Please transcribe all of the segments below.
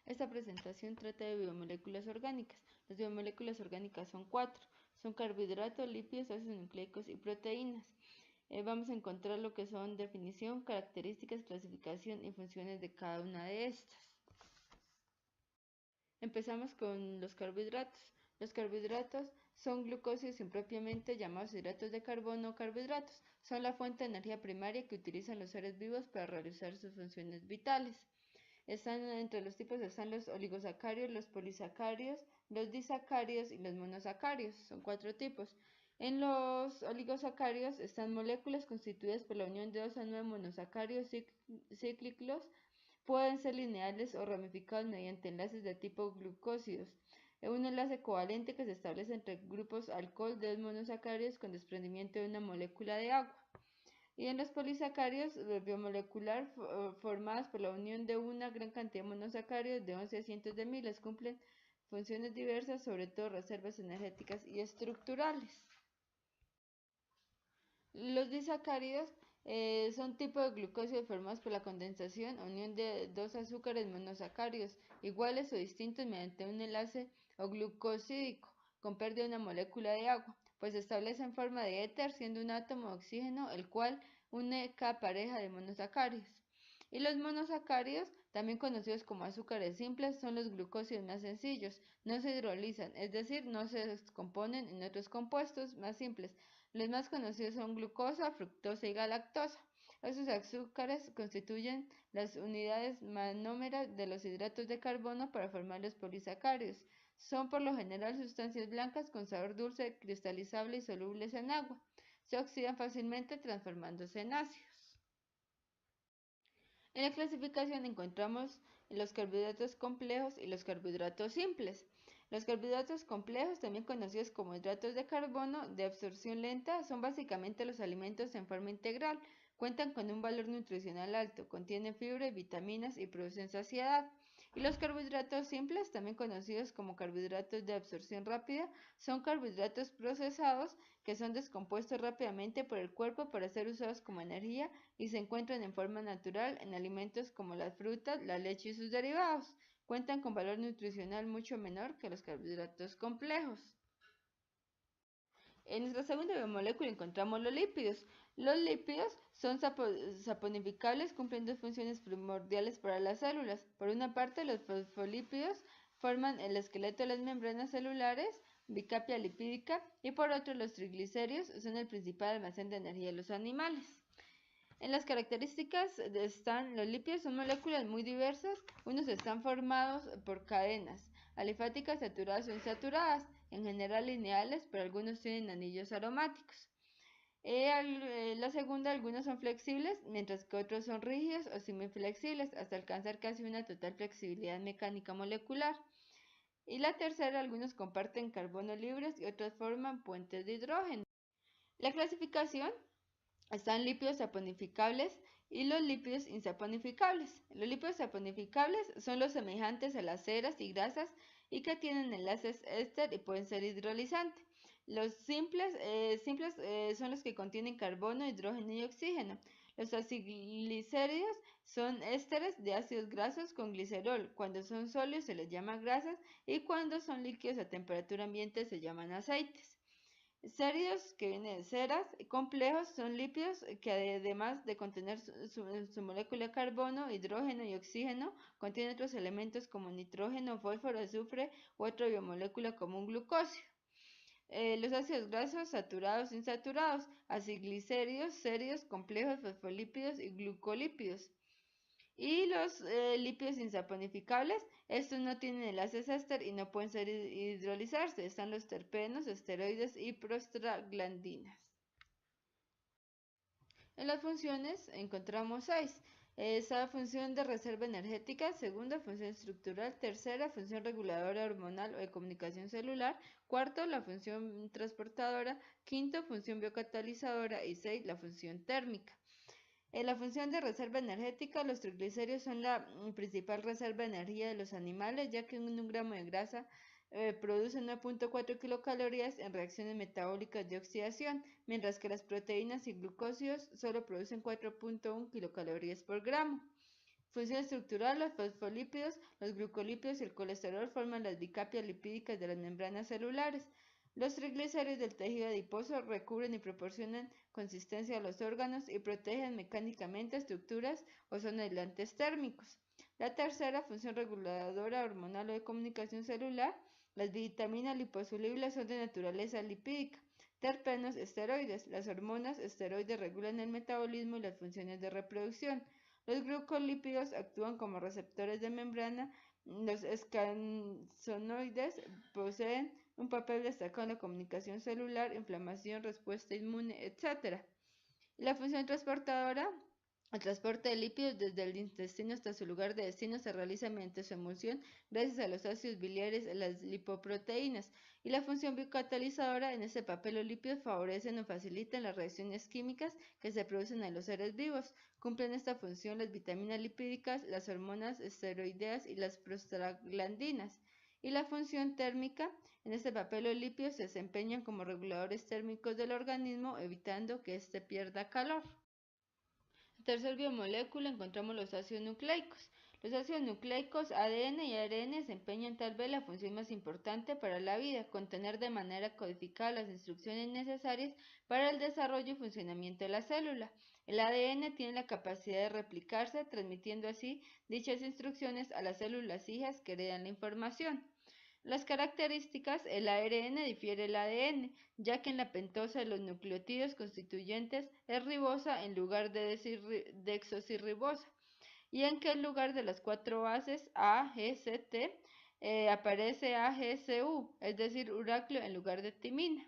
Esta presentación trata de biomoléculas orgánicas. Las biomoléculas orgánicas son 4. Son carbohidratos, lípidos, ácidos nucleicos y proteínas. Vamos a encontrar lo que son definición, características, clasificación y funciones de cada una de estas. Empezamos con los carbohidratos. Los carbohidratos son glucósidos impropiamente llamados hidratos de carbono o carbohidratos. Son la fuente de energía primaria que utilizan los seres vivos para realizar sus funciones vitales. Entre los tipos están los oligosacáridos, los polisacáridos, los disacáridos y los monosacáridos. Son 4 tipos. En los oligosacáridos están moléculas constituidas por la unión de 2 a 9 monosacáridos cíclicos. Pueden ser lineales o ramificados mediante enlaces de tipo glucósidos. Es un enlace covalente que se establece entre grupos alcohol de 2 monosacáridos con desprendimiento de una molécula de agua. Y en los polisacáridos biomolecular formadas por la unión de una gran cantidad de monosacáridos de 11 a cientos de miles, cumplen funciones diversas, sobre todo reservas energéticas y estructurales. Los disacáridos son tipos de glucósidos formados por la condensación o unión de 2 azúcares monosacáridos iguales o distintos mediante un enlace o glucosídico con pérdida de una molécula de agua, pues se establece en forma de éter, siendo un átomo de oxígeno el cual une cada pareja de monosacáridos. Y los monosacáridos, también conocidos como azúcares simples, son los glucósidos más sencillos, no se hidrolizan, es decir, no se descomponen en otros compuestos más simples. Los más conocidos son glucosa, fructosa y galactosa. Estos azúcares constituyen las unidades manómeras de los hidratos de carbono para formar los polisacáridos. Son por lo general sustancias blancas con sabor dulce, cristalizable y solubles en agua. Se oxidan fácilmente transformándose en ácidos. En la clasificación encontramos los carbohidratos complejos y los carbohidratos simples. Los carbohidratos complejos, también conocidos como hidratos de carbono de absorción lenta, son básicamente los alimentos en forma integral. Cuentan con un valor nutricional alto, contienen fibra y vitaminas y producen saciedad. Y los carbohidratos simples, también conocidos como carbohidratos de absorción rápida, son carbohidratos procesados que son descompuestos rápidamente por el cuerpo para ser usados como energía y se encuentran en forma natural en alimentos como las frutas, la leche y sus derivados. Cuentan con valor nutricional mucho menor que los carbohidratos complejos. En nuestra segunda biomolécula encontramos los lípidos. Los lípidos son saponificables, cumplen 2 funciones primordiales para las células. Por una parte, los fosfolípidos forman el esqueleto de las membranas celulares, bicapia lipídica, y por otro, los triglicéridos son el principal almacén de energía de los animales. En las características están los lípidos, son moléculas muy diversas. Unos están formados por cadenas alifáticas saturadas o insaturadas, en general lineales, pero algunos tienen anillos aromáticos. La segunda, algunos son flexibles, mientras que otros son rígidos o semiflexibles, hasta alcanzar casi una total flexibilidad mecánica molecular. Y la tercera, algunos comparten carbono libres y otros forman puentes de hidrógeno. La clasificación están lípidos saponificables y los lípidos insaponificables. Los lípidos saponificables son los semejantes a las ceras y grasas y que tienen enlaces éster y pueden ser hidrolizantes. Los simples son los que contienen carbono, hidrógeno y oxígeno. Los aciglicéridos son ésteres de ácidos grasos con glicerol. Cuando son sólidos se les llama grasas y cuando son líquidos a temperatura ambiente se llaman aceites. Séridos, que vienen de ceras, complejos, son lípidos que además de contener su molécula de carbono, hidrógeno y oxígeno, contienen otros elementos como nitrógeno, fósforo, azufre u otra biomolécula como un glucósido. Los ácidos grasos saturados e insaturados, aciglicéridos, séridos, complejos, fosfolípidos y glucolípidos. Y los lípidos insaponificables, estos no tienen enlaces éster y no pueden ser hidrolizarse. Están los terpenos, esteroides y prostaglandinas. En las funciones encontramos 6. Esa función de reserva energética, segunda función estructural, tercera función reguladora hormonal o de comunicación celular, cuarto la función transportadora, quinto función biocatalizadora y 6 la función térmica. En la función de reserva energética, los triglicéridos son la principal reserva de energía de los animales, ya que un gramo de grasa produce 9.4 kilocalorías en reacciones metabólicas de oxidación, mientras que las proteínas y glucósidos solo producen 4.1 kilocalorías por gramo. Función estructural: los fosfolípidos, los glucolípidos y el colesterol forman las bicapias lipídicas de las membranas celulares. Los triglicéridos del tejido adiposo recubren y proporcionan consistencia a los órganos y protegen mecánicamente estructuras o son aislantes térmicos. La tercera, función reguladora hormonal o de comunicación celular: las vitaminas liposolubles son de naturaleza lipídica. Terpenos, esteroides. Las hormonas esteroides regulan el metabolismo y las funciones de reproducción. Los glucolípidos actúan como receptores de membrana. Los escanoides poseen un papel destacado en la comunicación celular, inflamación, respuesta inmune, etc. Y la función transportadora: el transporte de lípidos desde el intestino hasta su lugar de destino se realiza mediante su emulsión gracias a los ácidos biliares, las lipoproteínas. Y la función biocatalizadora: en este papel los lípidos favorecen o facilitan las reacciones químicas que se producen en los seres vivos. Cumplen esta función las vitaminas lipídicas, las hormonas esteroideas y las prostaglandinas. Y la función térmica: en este papel los lípidos se desempeñan como reguladores térmicos del organismo, evitando que éste pierda calor. Tercer biomolécula encontramos los ácidos nucleicos. Los ácidos nucleicos ADN y ARN desempeñan tal vez la función más importante para la vida: contener de manera codificada las instrucciones necesarias para el desarrollo y funcionamiento de la célula. El ADN tiene la capacidad de replicarse, transmitiendo así dichas instrucciones a las células hijas que heredan la información. Las características: el ARN difiere del ADN, ya que en la pentosa de los nucleótidos constituyentes es ribosa en lugar de desoxirribosa, y en que en lugar de las 4 bases A, G, C, T, aparece AGCU, es decir, uracilo en lugar de timina.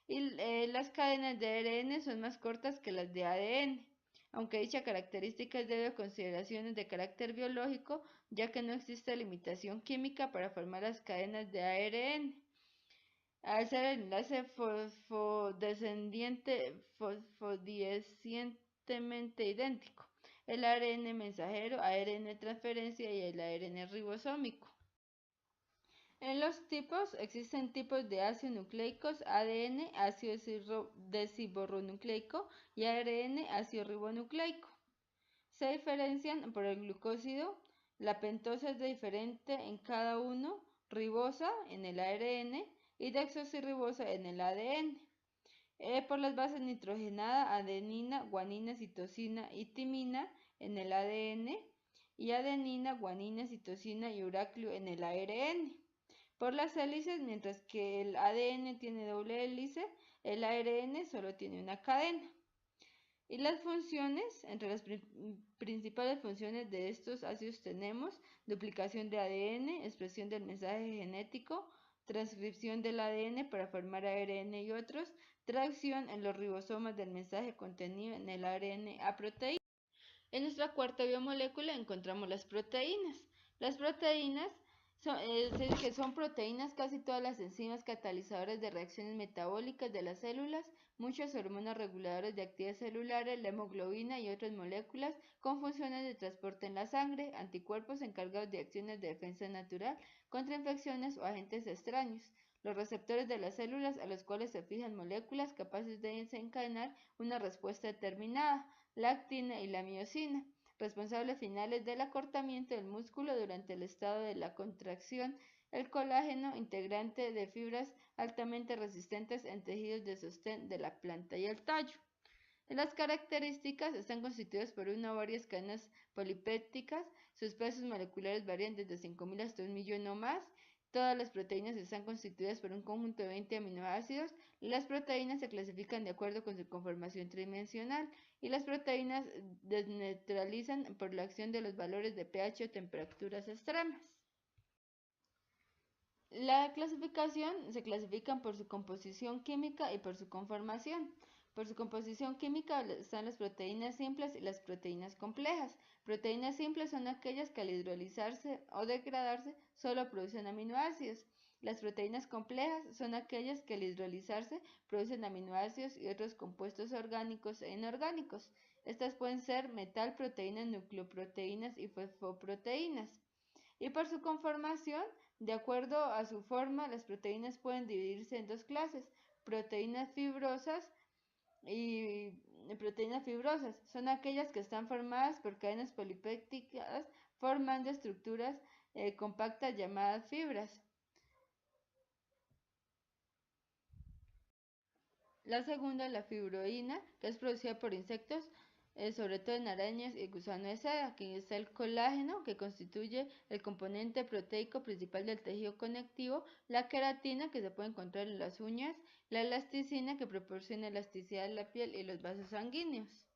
Y las cadenas de ARN son más cortas que las de ADN, aunque dicha característica es debido a consideraciones de carácter biológico, ya que no existe limitación química para formar las cadenas de ARN. Al ser el enlace fosfodescendientemente idéntico: el ARN mensajero, ARN transferencia y el ARN ribosómico. En los tipos, existen tipos de ácidos nucleicos: ADN, ácido desoxirribonucleico, y ARN, ácido ribonucleico. Se diferencian por el glucósido. La pentosa es diferente en cada uno: ribosa en el ARN y desoxirribosa en el ADN. Por las bases nitrogenada: adenina, guanina, citosina y timina en el ADN, y adenina, guanina, citosina y uracilo en el ARN. Por las hélices: mientras que el ADN tiene doble hélice, el ARN solo tiene una cadena. Y las funciones: entre las principales funciones de estos ácidos tenemos duplicación de ADN, expresión del mensaje genético, transcripción del ADN para formar ARN y otros, tracción en los ribosomas del mensaje contenido en el ARN a proteína. En nuestra cuarta biomolécula encontramos las proteínas. Las proteínas se dice que son proteínas casi todas las enzimas catalizadoras de reacciones metabólicas de las células, muchas hormonas reguladoras de actividad celulares, la hemoglobina y otras moléculas con funciones de transporte en la sangre, anticuerpos encargados de acciones de defensa natural contra infecciones o agentes extraños, los receptores de las células a los cuales se fijan moléculas capaces de desencadenar una respuesta determinada, la actina y la miosina, responsables finales del acortamiento del músculo durante el estado de la contracción, el colágeno, integrante de fibras altamente resistentes en tejidos de sostén de la planta y el tallo. Las características: están constituidas por una o varias cadenas polipépticas, sus pesos moleculares varían desde 5.000 hasta 1.000.000 o más. Todas las proteínas están constituidas por un conjunto de 20 aminoácidos. Las proteínas se clasifican de acuerdo con su conformación tridimensional, y las proteínas desneutralizan por la acción de los valores de pH o temperaturas extremas. La clasificación: se clasifican por su composición química y por su conformación. Por su composición química están las proteínas simples y las proteínas complejas. Proteínas simples son aquellas que al hidrolizarse o degradarse solo producen aminoácidos. Las proteínas complejas son aquellas que al hidrolizarse producen aminoácidos y otros compuestos orgánicos e inorgánicos. Estas pueden ser metalproteínas, nucleoproteínas y fosfoproteínas. Y por su conformación, de acuerdo a su forma, las proteínas pueden dividirse en dos clases: proteínas fibrosas y proteínas fibrosas. Son aquellas que están formadas por cadenas polipépticas formando estructuras compactas llamadas fibras. La segunda, la fibroína, que es producida por insectos, sobre todo en arañas y gusano de seda, que está el colágeno, que constituye el componente proteico principal del tejido conectivo, la queratina, que se puede encontrar en las uñas, la elasticina, que proporciona elasticidad a la piel y los vasos sanguíneos.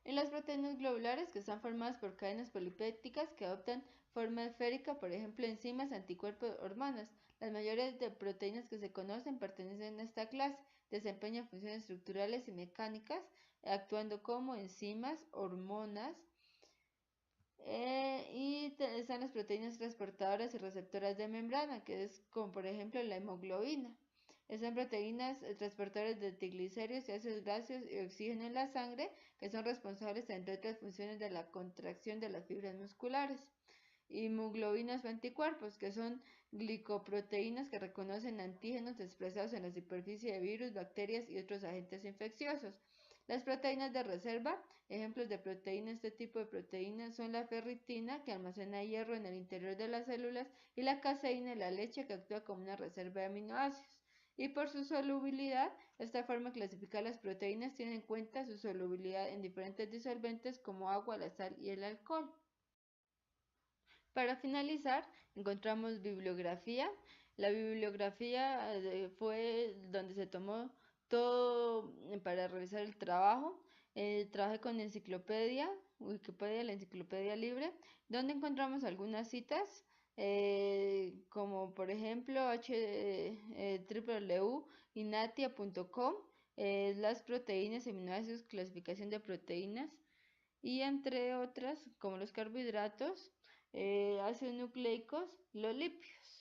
Y las proteínas globulares, que están formadas por cadenas polipépticas que adoptan forma esférica, por ejemplo, enzimas, anticuerpos, hormonas. Las mayores de proteínas que se conocen pertenecen a esta clase, desempeñan funciones estructurales y mecánicas, actuando como enzimas, hormonas, están las proteínas transportadoras y receptoras de membrana, que es como por ejemplo la hemoglobina. Son proteínas transportadoras de triglicéridos y ácidos grasos y oxígeno en la sangre, que son responsables, entre otras funciones, de la contracción de las fibras musculares. Inmunoglobinas o anticuerpos, que son glicoproteínas que reconocen antígenos expresados en la superficie de virus, bacterias y otros agentes infecciosos. Las proteínas de reserva, ejemplos de proteínas, este tipo de proteínas son la ferritina, que almacena hierro en el interior de las células, y la caseína en la leche, que actúa como una reserva de aminoácidos. Y por su solubilidad, esta forma de clasificar las proteínas tiene en cuenta su solubilidad en diferentes disolventes como agua, la sal y el alcohol. Para finalizar, encontramos bibliografía. La bibliografía fue donde se tomó todo para realizar el trabajo. Trabajé con enciclopedia, Wikipedia, la enciclopedia libre, donde encontramos algunas citas, como por ejemplo www.inatia.com, las proteínas, aminoácidos, clasificación de proteínas, y entre otras, como los carbohidratos, ácidos nucleicos, los lípidos.